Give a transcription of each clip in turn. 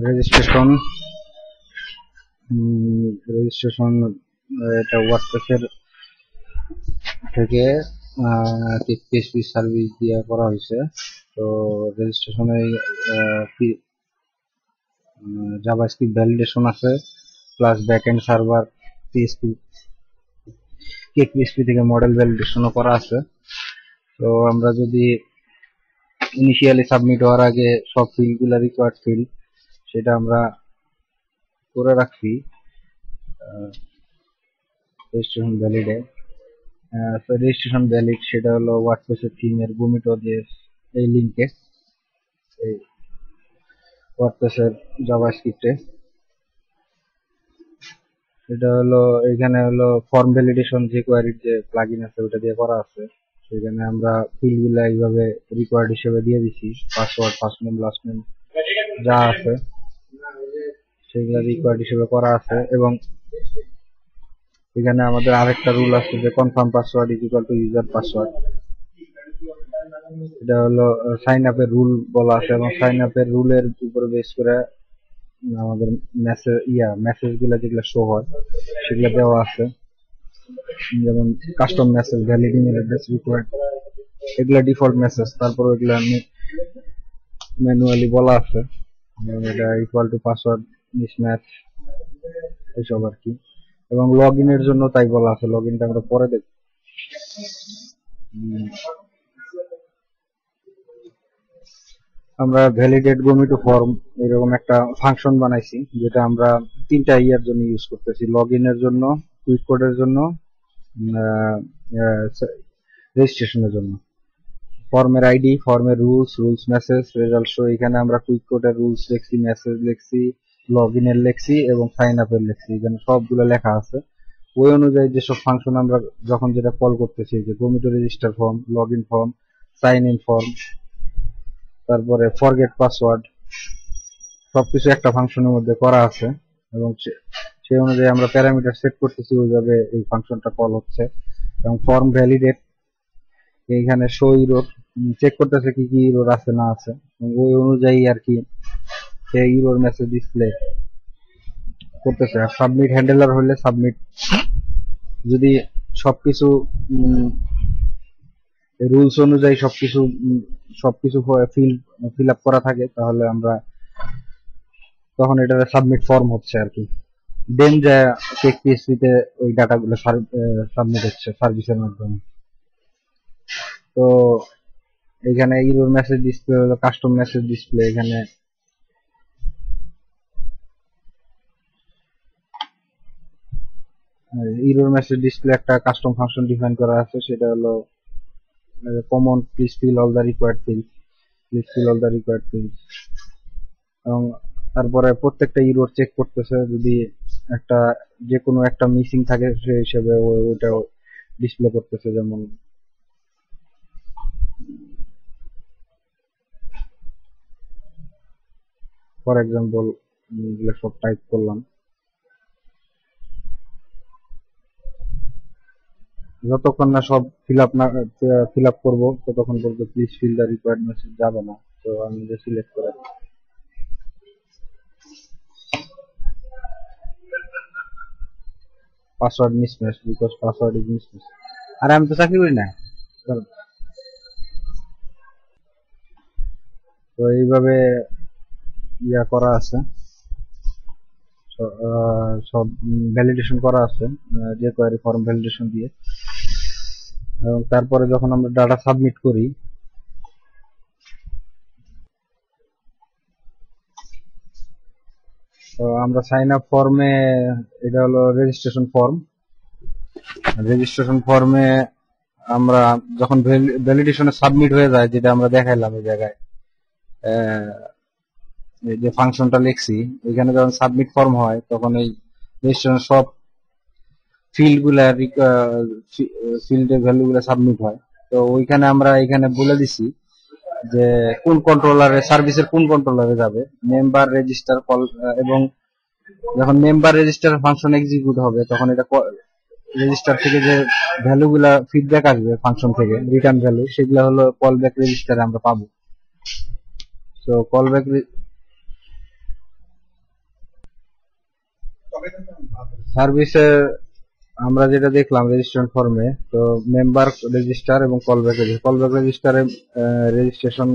Registration registration এটা ওয়ার্ডপ্রেসের থেকে PHP service দিয়ে করা হয়েছে। তো রেজিস্ট্রেশনে জাভাস্ক্রিপ্ট ভ্যালিডেশন আছে, plus backend server PHP PHP থেকে মডেল ভ্যালিডেশনও করা আছে। তো আমরা যদি ইনিশিয়ালি সাবমিট হওয়ার আগে সব ফিল্ডগুলো রিকোয়ার্ড ফিল্ড সেটা আমরা করে রাখছি রেজিস্ট্রেশন ভ্যালিডে। রেজিস্ট্রেশন ভ্যালিড সেটা হলো ওয়ার্ডপ্রেসের থিমের ভূমিটো দিয়ে এই লিঙ্কে এই ওয়ার্ডপ্রেসের জাভাস্ক্রিপ্টে এটা হলো এখানে হলো ফর্ম ভ্যালিডেশন যে কোয়ারির যে প্লাগইন আছে ওটা দিয়ে করা আছে। সেখানে আমরা ফিল্ডগুলো এইভাবে রিকোয়ার্ড হিসেবে দিয়ে দিচ্ছি, password, first name, last name যা আছে সেগুলো রিকোয়ার্ড হিসেবে করা আছে। এবং এখানে আমাদের আরেকটা রুল আছে যে confirm password is equal two user password. এটা হলো সাইন আপের রুল বলা আছে এবং সাইন আপের রুলের উপরে বেস করে আমাদের মেসেজ গুলা যেগুলো শো হয় সেগুলো দেওয়া আছে, যেমন custom message, valid email address required, এগুলা ডিফল্ট মেসেজ। তারপর এগুলা ম্যানুয়ালি বলা আছে, এটা ইকুয়াল টু পাসওয়ার্ড মিসম্যাচ এইসব আর কি। এবং লগ ইনের জন্য তাই বলা আছে, লগ ইনটা আমরা পরে দেখব। আমরা ভ্যালিডেট গমিটো ফর্ম এরকম একটা ফাংশন বানাইছি যেটা আমরা তিনটা ইয়ার জন্য ইউজ করতেছি, লগ ইনের জন্য, কুইক কোডের জন্য, রেজিস্ট্রেশনের জন্য। ফর্মের আইডি, ফর্মের রুলস মেসেজ, রেজাল্ট শো। এখানে আমরা কুইক কোডের রুলস লিখছি, মেসেজ লিখছি, লগ ইনের লিখছি এবং সাইন আপের লিখছি। এখানে সবগুলো লেখা আছে। ওই অনুযায়ী যেসব ফাংশন আমরা যখন যেটা কল করতেছি, যে গমিটো register form, log in form, sign in form, তারপরে ফরগেট পাসওয়ার্ড, সবকিছু একটা ফাংশনের মধ্যে করা আছে এবং সেই অনুযায়ী আমরা প্যারামিটার সেট করতেছি, ওইভাবে এই ফাংশনটা কল হচ্ছে। এবং ফর্ম ভ্যালিডেট, এইখানে শো ইরোর চেক করতেছে কি কি ইরোর আছে না আছে, ওই অনুযায়ী আর কি সেই ইরোর মেসেজ ডিসপ্লে করতেছে। আর সাবমিট হ্যান্ডেলার হলে সাবমিট, যদি সবকিছু রুলস অনুযায়ী সবকিছু ফিল আপ করা থাকে তাহলে আমরা তখন এটা সাবমিট ফর্ম হচ্ছে আর কি। দেন যা চেক পিএসপিতে ওই ডাটাগুলো সাবমিট হচ্ছে সার্ভিসের মাধ্যমে। তো এখানে ইরোর মেসেজ ডিসপ্লে হলো কাস্টম মেসেজ ডিসপ্লে। এখানে ইরোর মেসেজ ডিসপ্লে একটা কাস্টম ফাংশন ডিফাইন করা আছে, সেটা হলো common please fill all the required fields. এবং তারপরে প্রত্যেকটা ইরোর চেক করতেছে, যদি একটা যে কোনো একটা মিসিং থাকে সেই হিসেবে ওইটা ডিসপ্লে করতেছে। যেমন ফর এক্সাম্পল এগুলো সব টাইপ করলাম, যতক্ষণ না সব ফিল আপ করবো ততক্ষণ পর্যন্ত please fill the required message যাবে না। তো আমি যে সিলেক্ট করে password mismatch, because password is mismatch. আরে আমি তো চাকরি করি না। তো এইভাবে ইয়া করা আছে, সব ভ্যালিডেশন করা আছে যে কোয়ারি ফর্ম ভ্যালিডেশন দিয়ে। এবং তারপরে যখন আমরা ডাটা সাবমিট করি, তো আমরা সাইন আপ ফর্মে, এটা হলো রেজিস্ট্রেশন ফর্মে আমরা যখন ভ্যালিডেশনে সাবমিট হয়ে যায়, যেটা আমরা দেখাইলাম এই জায়গায় যে ফাংশনটা লিখছি, এখানে যখন সাবমিট ফর্ম হয় তখন এই রেজিস্ট্রেশন সব ফিল্ডের ভ্যালুগুলো সাবমিট হয়। তো ওইখানে আমরা এখানে বলে দিছি যে কোন কন্ট্রোলারে, সার্ভিসের কোন কন্ট্রোলারে যাবে, মেম্বার রেজিস্টার কল। এবং যখন মেম্বার রেজিস্টার ফাংশন এক্সিকিউট হবে তখন এটা রেজিস্টার থেকে যে ভ্যালুগুলা ফিডব্যাক আসবে ফাংশন থেকে, রিটার্ন ভ্যালু, সেগুলো হলো কলব্যাক রেজিস্টারে আমরা পাবো। তো কলব্যাক সার্ভিসে আমরা যেটা দেখলাম রেজিস্ট্রেশন ফর্মে, তো মেম্বার রেজিস্টার এবং কলব্যাক রেজিস্টারে রেজিস্ট্রেশন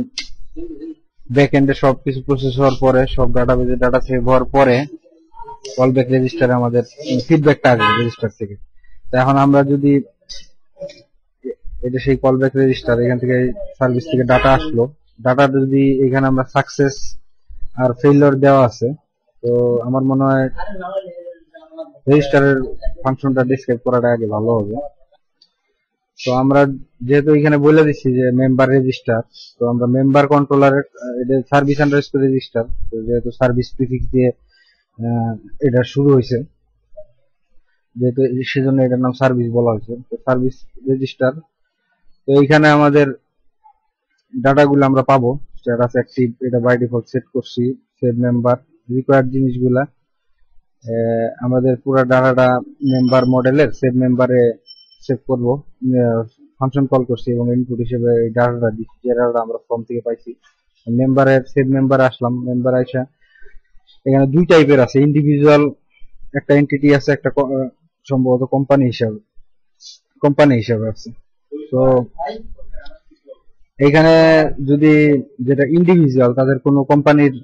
ব্যাকএন্ডে সবকিছু প্রসেস হওয়ার পরে, সব ডাটাবেজে ডাটা সেভ হওয়ার পরে কলব্যাক রেজিস্টারে আমাদের ফিডব্যাকটা আসবে রেজিস্টার থেকে। তো এখন আমরা যদি এটা সেই কলব্যাক রেজিস্টার, এখান থেকে সার্ভিস থেকে ডাটা আসলো, ডাটা যদি এখানে আমরা সাকসেস আর ফেইলিওর দেওয়া আছে, তো আমার মনে হয় রেজিস্টারের ফাংশনটা ডিসক্রাইব করাটা আগে ভালো হবে। তো আমরা যেহেতু এখানে বলে দিচ্ছি যে মেম্বার রেজিস্টার, তো আমরা মেম্বার কন্ট্রোলারের এটা সার্ভিস আন্ডারস্কোর রেজিস্টার, তো যেহেতু সার্ভিস প্রিফিক্স দিয়ে এটা শুরু হয়েছে, যেহেতু সেজন্য এটার নাম সার্ভিস বলা হয়েছে, তো সার্ভিস রেজিস্টার। তো এইখানে আমাদের ডাটাগুলো আমরা পাবো, স্ট্যাটাস অ্যাক্টিভ এটা বাই ডিফল্ট সেট করছি, সেভ মেম্বার রিকোয়ার্ড জিনিসগুলা আমাদের পুরো ডাটাটা মেম্বার মডেলের সেভ মেম্বারে সেভ করব, ফাংশন কল করছি এবং ইনপুট হিসেবে এই ডাটাটা দিচ্ছি, যে ডাটাটা আমরা ফর্ম থেকে পাইছি। মেম্বারের সেভ মেম্বার আসলাম, মেম্বার আইসা এখানে দুই টাইপের আছে, ইন্ডিভিজুয়াল একটা এন্টিটি আছে, একটা সম্ভবত কোম্পানি হিসাবে আছে। তো এখানে যদি যেটা ইন্ডিভিজুয়াল, তাদের কোনো কোম্পানির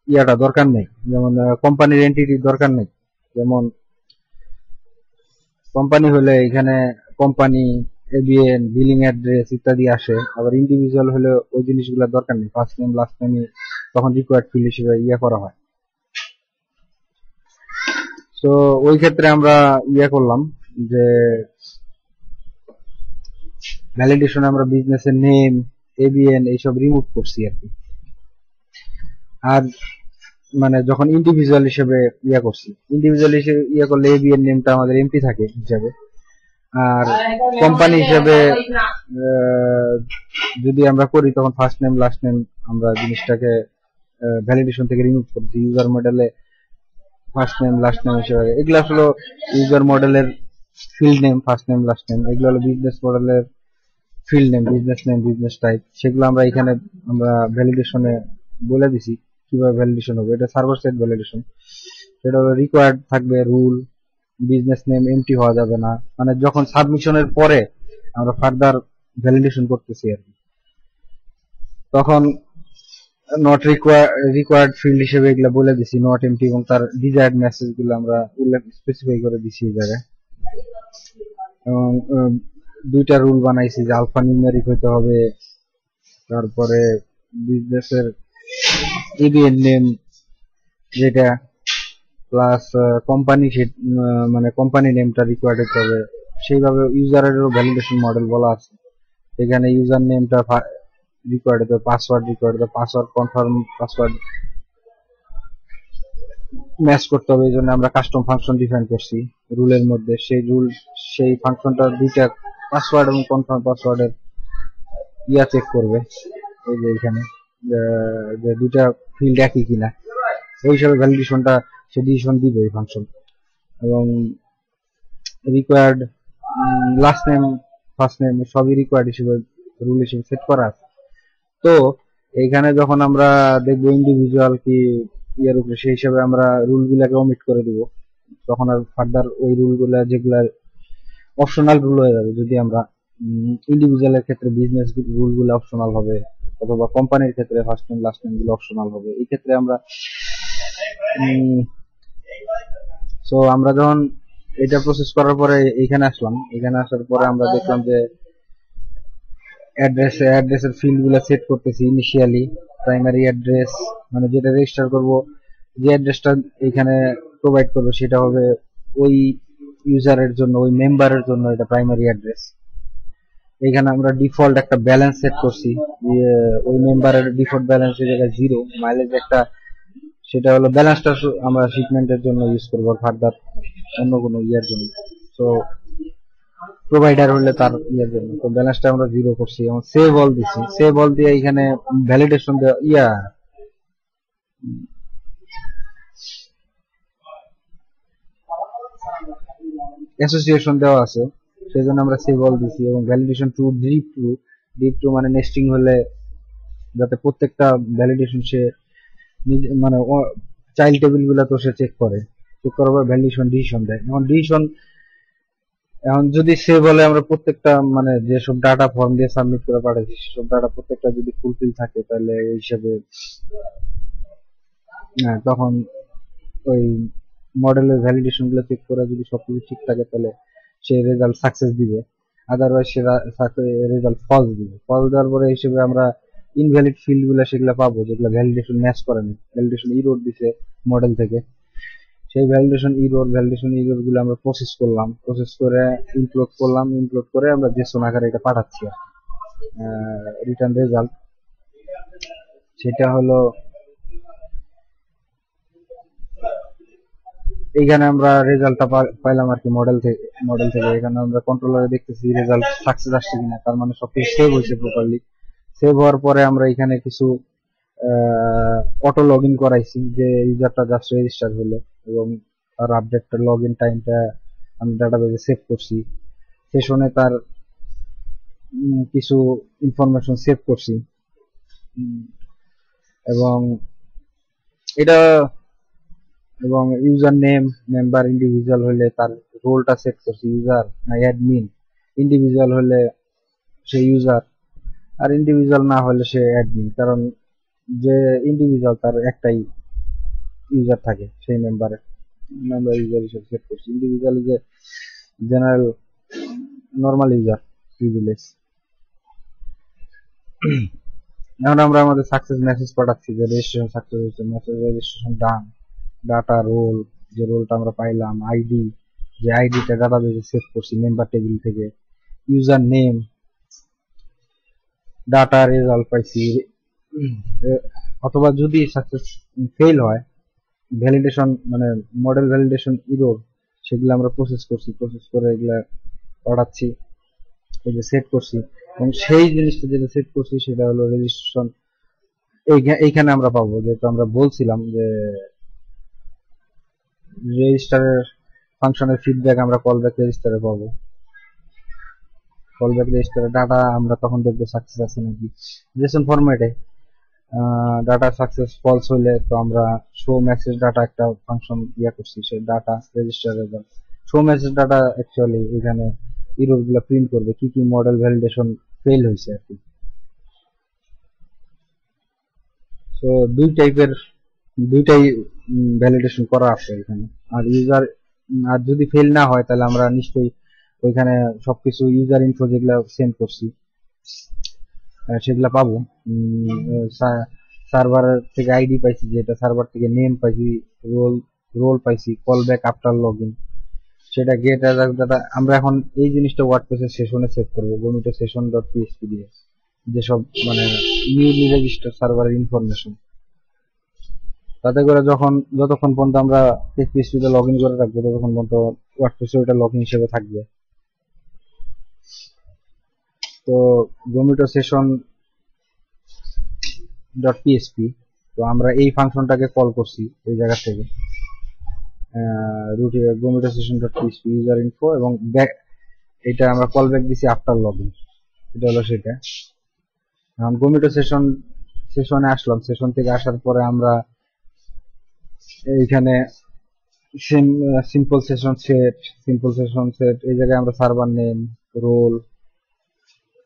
ইয়াটা দরকার নেই, যেমন কোম্পানির এন্টিটির দরকার নেই। যেমন কোম্পানি হলে এখানে কোম্পানি, এবিএন, বিলিং অ্যাড্রেস ইত্যাদি আসে। আবার ইন্ডিভিজুয়াল হলে ওই জিনিসগুলোর দরকার নেই, ফার্স্ট নেম লাস্ট নেম তখন রিকোয়ার্ড ফিল্ড হিসেবে করা হয়। তো ওই ক্ষেত্রে আমরা করলাম যে ভ্যালিডেশনে আমরা বিজনেসের নেম, এবিএন এইসব রিমুভ করছি আর কি। আর মানে যখন ইন্ডিভিজুয়াল হিসেবে করছি, ইন্ডিভিজুয়াল হিসেবে করলে এবিএন নেমটা আমাদের এমটি থাকে হিসাবে। আর কোম্পানি হিসেবে যদি আমরা করি, তখন ফার্স্ট নেম লাস্ট নেম আমরা জিনিসটাকে ভ্যালিডেশন থেকে রিমুভ করছি। ইউজার মডেলে ফার্স্ট নেম লাস্ট নেম হিসেবে, এগুলো হলো ইউজার মডেলের field name, first name last name. এগুলো হলো বিজনেস মডেলের ফিল্ড নেম, বিজনেস টাইপ। সেগুলো আমরা এখানে আমরা ভ্যালিডেশনে বলে দিছি কিভাবে ভ্যালিডেশন হবে। এটা সার্ভার সাইড ভ্যালিডেশন, সেটা হলো রিকোয়ার্ড থাকবে রুল, বিজনেস নেম এমটি হওয়া যাবে না, মানে যখন সাবমিশনের পরে আমরা ফার্দার ভ্যালিডেশন করতেছি আর কি, তখন নট রিকোয়ার্ড ফিল্ড হিসেবে এগুলো বলে দিছি, নট এমটি, এবং তার ডিজায়ার্ড মেসেজ গুলো আমরা উল্লেখ স্পেসিফাই করে দিছি এই জায়গায়। এবং দুইটা রুল বানাইছি যে আলফা নিউমেরিক হইতে হবে, তারপরে বিজনেসের এবিএন নেম যেটা, প্লাস কোম্পানি মানে কোম্পানি নেমটা রিকোয়ার্ড হতে হবে। সেইভাবে ইউজারেরও ভ্যালিডেশন মডেল বলা আছে। এখানে ইউজার নেমটা রিকোয়ার্ড হতে হবে, পাসওয়ার্ড রিকোয়ার্ড হতে হবে, পাসওয়ার্ড কনফার্ম পাসওয়ার্ড ম্যাচ করতে হবে। এই জন্য আমরা কাস্টম ফাংশন ডিফাইন করছি রুলের মধ্যে। সেই ফাংশনটা দুইটা পাসওয়ার্ড এবং কনফার্ম পাসওয়ার্ডের চেক করবে, এই যে এখানে যে দুইটা ফিল্ড একই কিনা, এই হিসাবে ভ্যালিডেশনটা সে ডিসিশন দিবে এই ফাংশন। এবং required last name first name সবই রিকোয়ার্ড হিসেবে রুল হিসেবে সেট করা আছে। তো এইখানে যখন আমরা দেখবো ইন্ডিভিজুয়াল কি উপরে, সেই হিসাবে আমরা রুল গুলাকে অমিট করে দিব। তখন আর ফার্দার ওই রুল গুলা যেগুলা অপশনাল রুল হয়ে যাবে। যদি আমরা ইন্ডিভিজুয়ালের ক্ষেত্রে বিজনেস রুল গুলো অপশনাল হবে, অথবা কোম্পানির ক্ষেত্রে ফার্স্ট নেম লাস্ট নেম গুলো অপশনাল হবে। এই ক্ষেত্রে আমরা আমরা যখন এটা প্রসেস করার পরে এখানে আসলাম, এখানে আসার পরে আমরা দেখলাম যে অ্যাড্রেসের ফিল্ড গুলো সেট করতেছি। ইনিশিয়ালি প্রাইমারি অ্যাড্রেস, মানে যেটা রেজিস্টার করব, যে অ্যাড্রেসটা এখানে প্রোভাইড করবে সেটা হবে ওই ইউজারের জন্য, ওই মেম্বারের জন্য এটা প্রাইমারি অ্যাড্রেস। এখানে আমরা ডিফল্ট একটা ব্যালেন্স সেট করছি, ওই মেম্বারের ডিফল্ট ব্যালেন্সের জায়গায় 0 মাইলেজ একটা, সেটা হলো ব্যালেন্সটা আমরা শিপমেন্টের জন্য ইউজ করবো, ফার্দার অন্য কোনো জন্য। তো প্রোভাইডার হলে তার জন্য, তো ব্যালেন্সটা আমরা 0 করছি এবং সেভ অল দিছি। সেভ অল দিয়ে এখানে ভ্যালিডেশন অ্যাসোসিয়েশন দেওয়া আছে, সেই জন্য আমরা সেভ অল দিছি। এবং ভ্যালিডেশন টু ডিপ টু মানে নেস্টিং হলে যাতে প্রত্যেকটা ভ্যালিডেশন সে মানে চাইল্ড টেবিল গুলা তো সে চেক করে, তো চেক করার পর ভ্যালিডেশন ডিসিশন দেয়। এখন যদি সে বলে আমরা প্রত্যেকটা মানে যেসব ডাটা ফর্ম দিয়ে সাবমিট করে পাঠাচ্ছি সেসব ডাটা প্রত্যেকটা যদি ফুলফিল থাকে তাহলে এই হিসাবে তখন ওই মডেলের ভ্যালিডেশন গুলো চেক করে যদি সবকিছু ঠিক থাকে তাহলে সে রেজাল্ট সাকসেস দিবে, আদারওয়াইজ সে রেজাল্ট ফলস দিবে। ফলস দেওয়ার পরে হিসেবে আমরা ইনভ্যালিড ফিল্ড গুলো সেগুলো পাবো যেগুলো ভ্যালিডেশন ম্যাচ করে না, ভ্যালিডেশন ইরর দিছে মডেল থেকে। সেই ভ্যালিডেশন ইরর গুলো আমরা প্রসেস করলাম, প্রসেস করে ইনক্লুড করে আমরা জেসন আকারে এটা পাঠাচ্ছি। রিটার্ন রেজাল্ট সেটা হলো এইখানে আমরা রেজাল্টটা পাইলাম আর কি মডেল থেকে। এখানে আমরা কন্ট্রোলারে দেখতেছি রেজাল্ট সাকসেস আসছে কিনা, তার মানে সবকিছু সেভ হয়েছে প্রপারলি। সেভ হওয়ার পরে আমরা এখানে কিছু অটো লগ ইন করাইছি যে ইউজারটা জাস্ট রেজিস্টার হলো, এবং তার আপডেটটা লগ ইন টাইমটা আমি ডাটাবেজে সেভ করছি। সেশনে তার কিছু ইনফরমেশন সেভ করছি, এবং এটা এবং ইউজার নেম মেম্বার ইন্ডিভিজুয়াল হলে তার রোলটা সেট করছি, ইউজার না অ্যাডমিন। ইন্ডিভিজুয়াল হলে সে ইউজার, আর ইন্ডিভিজুয়াল না হলে সে অ্যাডমিন, কারণ যে ইন্ডিভিজুয়াল তার একটাই ইউজার থাকে সেই মেম্বার ইউজার হিসেবে সেট করছি। ইন্ডিভিজুয়াল যে জেনারেল নর্মাল ইউজার প্রিভিলেজ। এখন আমরা আমাদের সাকসেস মেসেজ পাঠাচ্ছি যে রেজিস্ট্রেশন সাকসেস হয়েছে, মেসেজ রেজিস্ট্রেশন ডান। ডাটা রোল, যে রোলটা আমরা পাইলাম, আইডি, যে আইডিটা ডাটাবেজে সেভ করছি মেম্বার টেবিল থেকে, ইউজার নেম, ডাটা রেজাল্ট পাইছি। অথবা যদি সাকসেস ফেল হয়, ভ্যালিডেশন মানে মডেল ভ্যালিডেশন ইরর, সেগুলো আমরা প্রসেস করে এগুলা পাঠাচ্ছি, এই যে সেট করছি। এবং সেই জিনিসটা যেটা সেট করছি সেটা হলো রেজিস্ট্রেশন। এইখানে আমরা পাবো, যেহেতু আমরা বলছিলাম যে রেজিস্টারের ফাংশনের ফিডব্যাক আমরা কলব্যাক রেজিস্টারে পাবো। কলব্যাক রেজিস্টারে ডাটা আমরা তখন দেখবো সাকসেস আছে নাকি জেসন ফরম্যাটে। ডাটা সাকসেস ফলস হলে তো আমরা শো মেসেজ ডাটা একটা ফাংশন করছি, সেই data register result show message data actually এখানে ইরর গুলা প্রিন্ট করবে কি কি মডেল ভ্যালিডেশন ফেল হয়েছে আর কি। তো দুইটাই ভ্যালিডেশন করা আছে এখানে। আর যদি ফেল না হয় তাহলে আমরা নিশ্চয়ই ওইখানে সবকিছু ইউজার ইনফো যেগুলা সেন্ড করছি সেগুলা পাবো। সার্ভার থেকে আইডি পাইছি, যেটা সার্ভার থেকে নেম পাইছি, রোল পাইছি, কল ব্যাক আফটার লগইন, সেটা গেট ডাটা। আমরা এখন এই জিনিসটা ওয়ার্ডপ্রেসের সেশনে সেভ করবো, গমিটো সেশন ডট পিএসপি দিয়ে, যেসব মানে নিউলি রেজিস্টার সার্ভারের ইনফরমেশন। তাতে করে যতক্ষণ পর্যন্ত আমরা পিএসপিতে লগ ইন করে রাখবো ততক্ষণ পর্যন্ত ওয়ার্ডপ্রেসে ওটা লগ ইন হিসেবে থাকবে। তো গমিটো সেশন ডট পিএসপি, তো আমরা এই ফাংশনটাকে কল করছি এই জায়গা থেকে রুট গমিটো session dot PSP user info, এবং ব্যাক এটা আমরা কল ব্যাক দিছি আফটার লগ ইন, এটা হলো সেটা। এখন গমিটো সেশনে আসলাম, সেশন থেকে আসার পরে আমরা এইখানে সিম্পল সেশন সেট এই জায়গায় আমরা সার্ভার নেম, রোল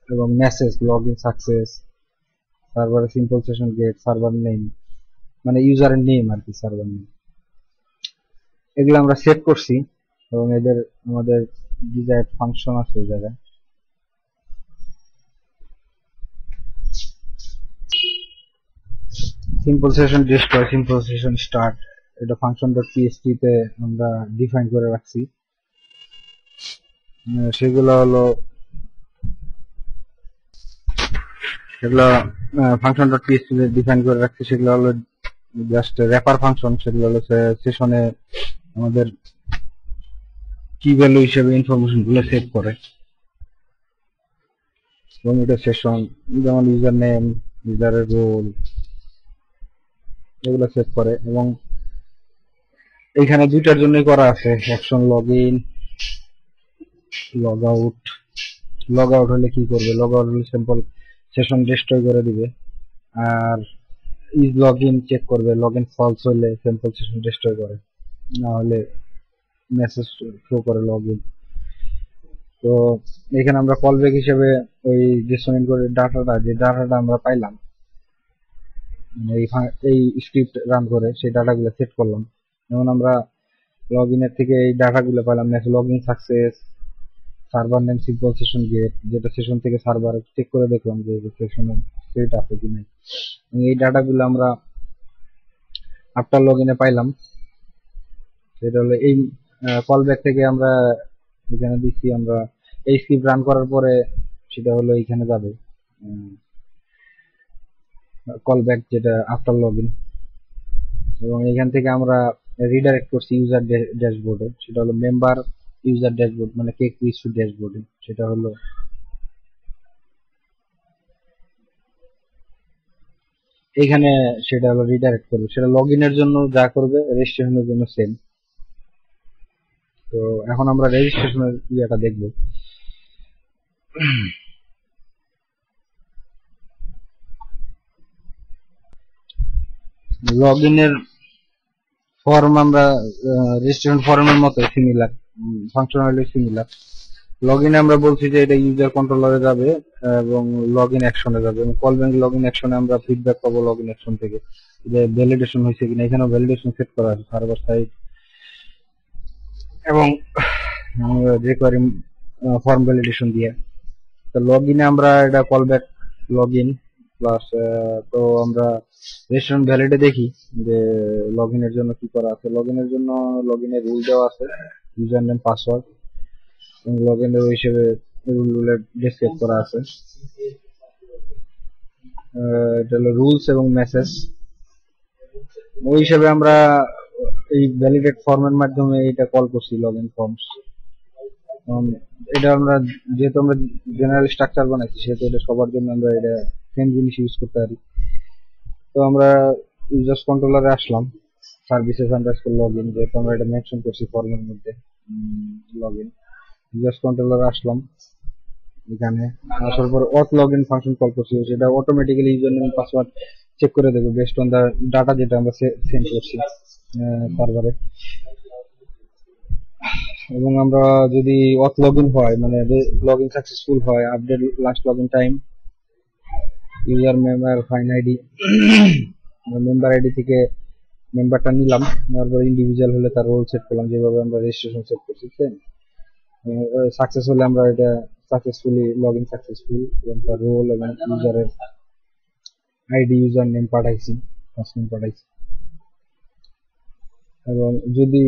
এবং message log in success, server simple session get, server name মানে ইউজারের নেম আর কি, সার্ভার নেম, এগুলো আমরা সেট করছি। এবং আমাদের ডিজায়ার্ড ফাংশন আছে এই জায়গায়। Simple session destroy, simple session start, এটা ফাংশন ডট পিএসপি তে আমরা ডিফাইন করে রাখছি। সেগুলো ফাংশন ডট পিএসপি তে ডিফাইন করে রাখছি। সেগুলো হলো জাস্ট র্যাপার ফাংশন, সেগুলো হলো সেশনে আমাদের কি ভ্যালু হিসেবে ইনফরমেশন গুলো সেভ করে। এবং এটা সেশন যেমন ইউজার নেম, ইউজারের রোল, এগুলো সেভ করে। এবং এখানে দুইটার জন্যই করা আছে, action log in, log out. Log out হলে কি করবে, লগ আউট হলে সিম্পল সেশন ডিস্ট্রয় করে দিবে। আর ইজ লগ ইন চেক করবে, লগ ইন ফলস হলে সিম্পল সেশন ডিস্ট্রয় করে। না হলে মেসেজ শো করে লগ ইন। তো এখানে আমরা কল ব্যাক হিসেবে ওই JSON করে যে ডাটাটা আমরা পাইলাম মানে এই স্ক্রিপ্ট রান করে সেই ডাটাগুলো সেট করলাম। যেমন আমরা লগ ইনের থেকে এই ডাটাগুলো পেলাম, log in success, server name simple session get, যেটা সেশন থেকে সার্ভার চেক করে দেখলাম যে সেশনে সেট আছে কি নাই। এই ডাটাগুলো আমরা আফটার লগ ইনে পাইলাম। সেটা হলো এই কল ব্যাক থেকে আমরা এখানে দিচ্ছি, আমরা এই স্ক্রিপ্ট রান করার পরে সেটা হলো এইখানে যাবে কল ব্যাক, যেটা আফটার লগ ইন। এবং এখান থেকে আমরা রিডাইরেক্ট করছি ইউজার ড্যাশবোর্ডে, সেটা হলো মেম্বার ইউজার ড্যাশবোর্ড, মানে কেক ইস্যু ড্যাশবোর্ডে। সেটা হলো এখানে, সেটা হলো রিডাইরেক্ট করবে। সেটা লগ ইনের জন্য যা করবে রেজিস্ট্রেশনের জন্য সেম। তো এখন আমরা রেজিস্ট্রেশনের ইয়েটা দেখবো। লগ ইনের ফর্ম আমরা রেজিস্ট্রেশন ফর্মের মতো সিমিলার, ফাংশনালি সিমিলার। লগ ইনে আমরা বলছি যে এটা ইউজার কন্ট্রোলারে যাবে এবং লগ ইন অ্যাকশনে যাবে, এবং কল ব্যাক লগ ইন অ্যাকশনে আমরা ফিডব্যাক পাবো লগ ইন অ্যাকশন থেকে যে ভ্যালিডেশন হয়েছে কিনা। এখানেও ভ্যালিডেশন সেট করা আছে সার্ভার সাইড এবং রিকোয়ারিং ফর্ম ভ্যালিডেশন দিয়ে। তো লগ ইনে আমরা এটা call back log in plus, তো আমরা রেজিস্ট্রেশন ভ্যালিডে দেখি যে লগ ইনের জন্য কি করা আছে। লগ ইনের জন্য লগ ইনের রুল দেওয়া আছে, ইউজার নেম পাসওয়ার্ড, এবং লগ ইনের হিসেবে রুল ডিসক্রাইব করা আছে। এটা হলো রুলস এবং মেসেজ। ওই হিসেবে আমরা এই ভ্যালিডেট ফর্মের মাধ্যমে এটা কল করছি লগ ইন ফর্মস। এটা আমরা যেহেতু আমরা জেনারেল স্ট্রাকচার বানাইছি, সেহেতু এটা সবার জন্য আমরা এটা সেম জিনিস ইউজ করতে পারি। তো আমরা ইউজার্স কন্ট্রোলারে আসলাম, সার্ভিসেস আন্ডারস্কোর লগ ইন, যেহেতু আমরা এটা মেনশন করছি ফর্মের মধ্যে লগ ইন। ইউজার্স কন্ট্রোলারে আসলাম, এখানে আসার পর অথ লগ ইন ফাংশন কল করছি, সেটা automatically user name password check করে দেবে বেস্ট অন দা ডাটা যেটা আমরা সেন্ড করছি সার্ভারে। এবং আমরা যদি অথ লগ ইন হয়, মানে লগ ইন সাকসেসফুল হয়, update last log in time, user member fine ID, member ID থেকে মেম্বারটা নিলাম, নেওয়ার পর ইন্ডিভিজুয়াল হলে তার রোল সেট করলাম যেভাবে আমরা রেজিস্ট্রেশন সেট করছি। সাকসেস হলে আমরা এটা সাকসেসফুলি লগ ইন সাকসেসফুল, এবং তার রোল এবং ইউজারের আইডি ইউজার নেম পাঠাইছি, ফার্স্ট নেম পাঠাইছি। এবং যদি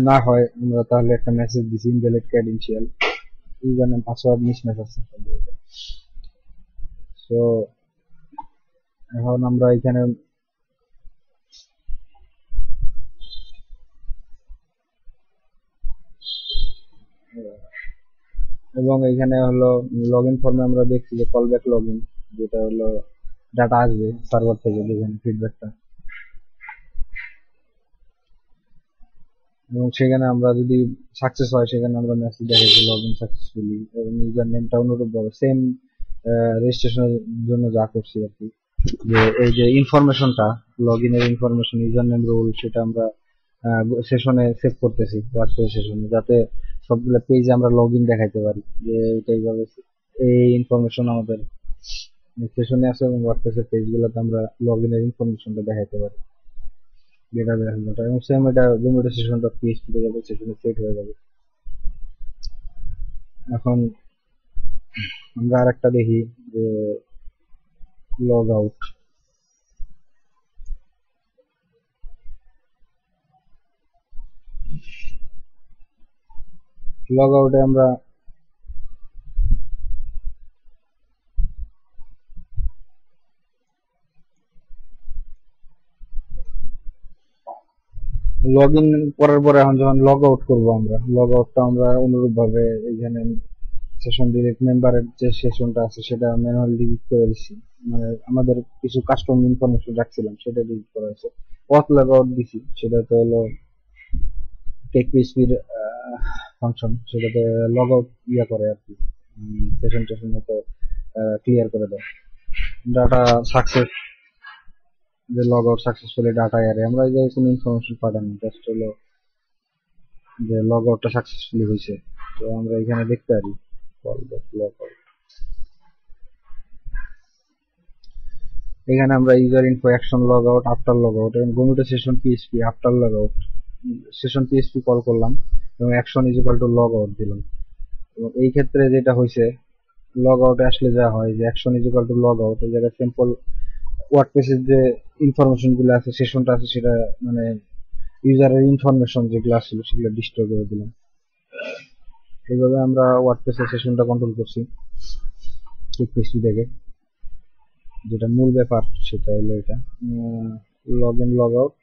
না হয় আমরা তাহলে একটা মেসেজ দিছি invalid credential, user name password mismatch আছে। সো এখন আমরা এখানে এবং এখানে হলো লগ ইন ফর্মে আমরা দেখছি যে কল ব্যাক লগ ইন, যেটা হলো ডাটা আসবে সার্ভার থেকে, যেখানে ফিডব্যাকটা, এবং সেখানে আমরা যদি সাকসেস হয় সেখানে আমরা মেসেজ দেখাচ্ছি লগ ইন সাকসেসফুলি, এবং ইউজার নেমটা অনুরূপভাবে সেম রেজিস্ট্রেশনের জন্য যা করছি আর কি, যে এই যে ইনফরমেশনটা লগ ইনের ইনফরমেশন, ইউজার নেম, রোল, সেটা আমরা সেশনে সেভ করতেছি হোয়াটসঅ্যাপ সেশনে, যাতে সবগুলো পেজে আমরা লগ ইন দেখাইতে পারি যে এইভাবে এই ইনফরমেশন আমাদের সেশনে আছে, এবং হোয়াটসঅ্যাপ পেজগুলোতে আমরা লগ ইনের ইনফরমেশনটা দেখাইতে পারি ডেটাবেসটা। এবং সেম এটা জুমিটো সেশনটা পিএইচপি তে যাবে, সেশনে সেট হয়ে যাবে। এখন আমরা আরেকটা দেখি যে লগ আউট। লগ আউটে আমরা লগ ইন করার পরে এখন যখন লগ আউট করবো, আমরা লগ আউটটা আমরা অনুরূপ ভাবে এখানে সেশন ডিলিট, মেম্বারের যে সেশনটা আছে সেটা ম্যানুয়াল ডিলিট করে দিচ্ছি, মানে আমাদের কিছু কাস্টম ইনফরমেশন রাখছিলাম সেটা ডিলিট করা হয়েছে। অথ লগ আউট দিছি, সেটাতে হলো টেক পিএইচপির ফাংশন, সেটাতে লগ আউট ইয়া করে আর কি, সেশন টেশন মতো ক্লিয়ার করে দেয়। ডাটা সাকসেস যে log out successfully data array, আমরা যে কোনো ইনফরমেশন পাঠানো, জাস্ট হলো যে লগ আউটটা সাকসেসফুলি হয়েছে। তো আমরা এখানে দেখতে পারি কল ব্যাক লগ আউট। এখানে আমরা user info action log out after log out এবং go to session PHP after log out, session PHP call করলাম এবং action is equal to log out দিলাম। এবং এই ক্ষেত্রে যেটা হয়েছে, লগ আউটে আসলে যা হয় যে action is equal to log out, এই জায়গায় সিম্পল ওয়ার্ডপ্রেসের যে ইনফরমেশন গুলো আছে, সেশনটা আছে, সেটা মানে ইউজারের ইনফরমেশন যেগুলো আসছিল সেগুলো ডিস্ট্রয় করে দিলাম। এইভাবে আমরা ওয়ার্ডপ্রেসের সেশনটা কন্ট্রোল করছি পিএইচপি থেকে। যেটা মূল ব্যাপার সেটা হলো এটা লগ ইন লগ আউট